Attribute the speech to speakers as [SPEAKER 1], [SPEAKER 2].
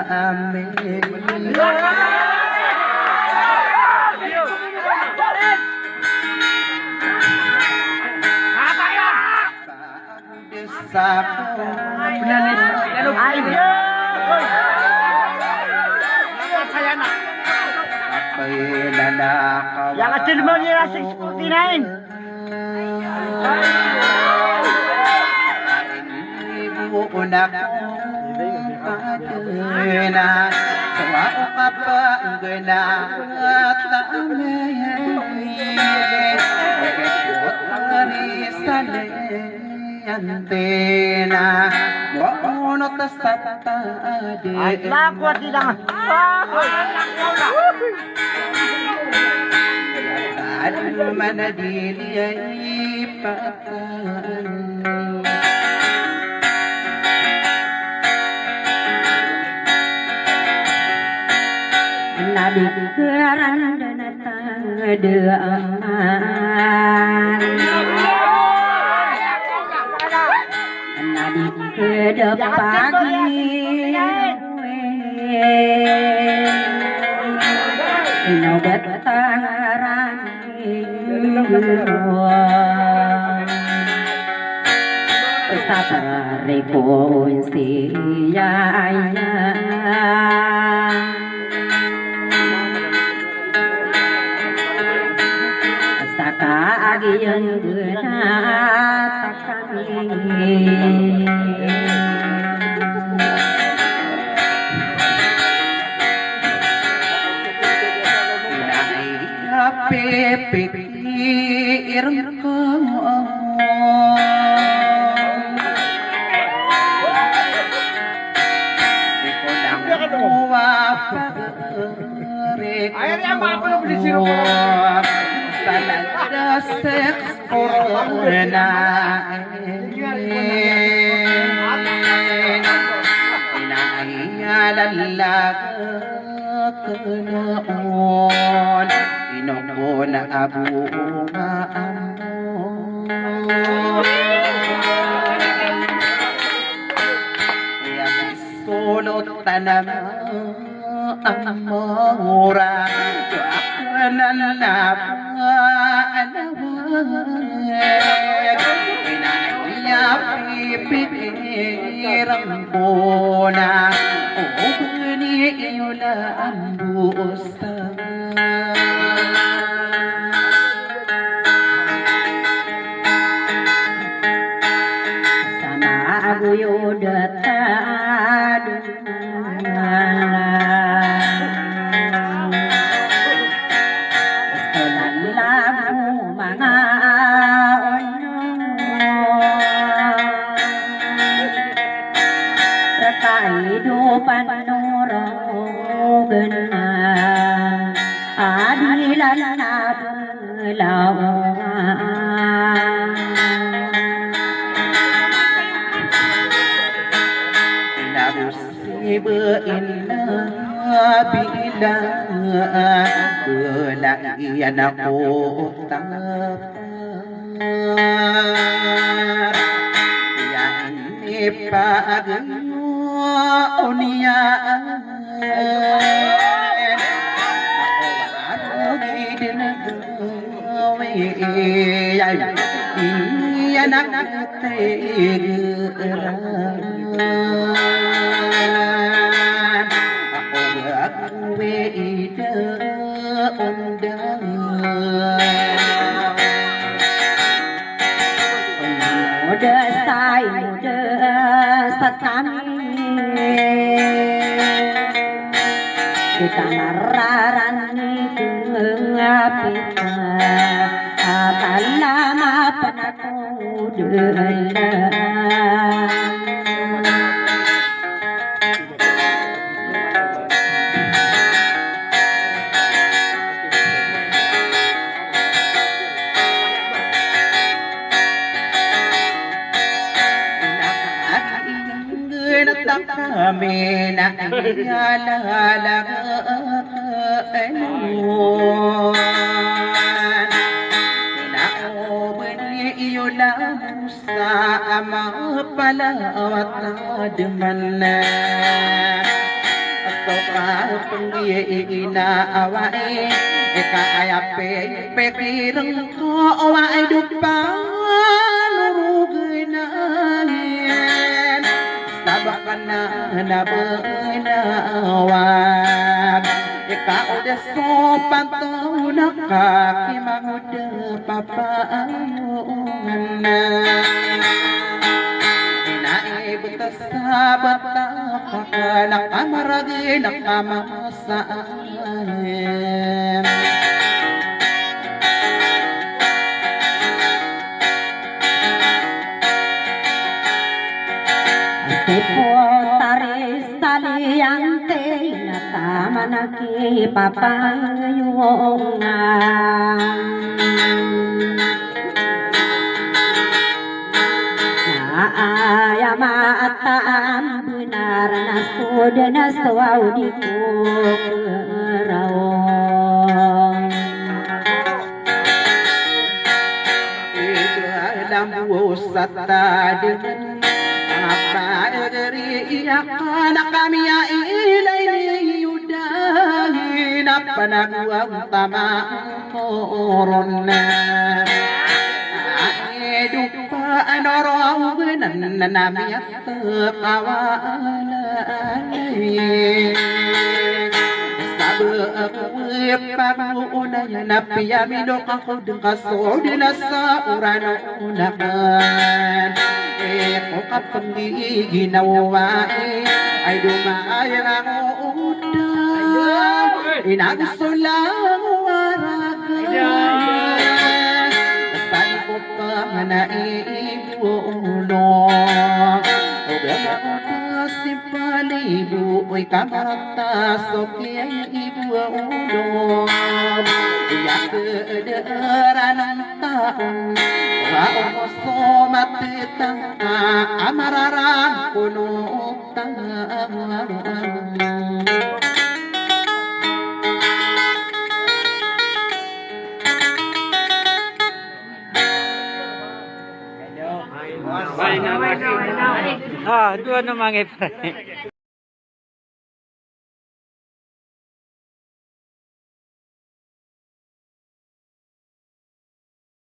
[SPEAKER 1] amin. Sa
[SPEAKER 2] Yang kecil maunya 649.
[SPEAKER 1] Ibu unak na sawao ka pa gana antena mono tasata de
[SPEAKER 2] Lakuat tidak.
[SPEAKER 1] Aduh mana diliai patan
[SPEAKER 2] Nabi keran dan tangdean Nabi kedep pagi Nobat tangarang Satari pun siyanya Saka agiyang gunatakan
[SPEAKER 1] Pikir ko akhirnya apa lu beli sirup talaga seks corona inaalalaga kenoon inokon abu sulot tanam amora inaya pipirang puna ni iulan busa
[SPEAKER 2] sama aguyudat kehidupan nurgan adilan nabelawan
[SPEAKER 1] musibain bilang kelahian aku tapar yang ipagin unia anak tegeran aku ide undang
[SPEAKER 2] muda say muda satami kita mararani kengapita akalama penakudela
[SPEAKER 1] kami na ialalagaan pinauban iyo lang sa ama palawat na duman na inaawain kaya pekirang ko ay dupan uruginahin sabakan na nabinawag ikaw deso pantaw nakakimangod papaayungan na Inaibot sa bata ka nakamaragi nakamasaan
[SPEAKER 2] Tipo taris taliante natama nakipapangayungan Naayama at taam benar na suda na suwaw di ko kerawang
[SPEAKER 1] Dalam pusat tadi apa iyak na kami ay ilay yudahin apa nagwag tamang koron na dupa anorogan na nami at kawalan Sabag pag-uunay na piyamino ako dun kasod na sa urano-unakan kung kapag ginawa ay dumayang ang udan inagusto lang waragan saan ko pa naiibulong o gano'n si palibu o'y kamaratas o kaya ibuulong iyak kedaran ng taong waong mo sumatitang amararang punong tangang
[SPEAKER 3] Dua na mga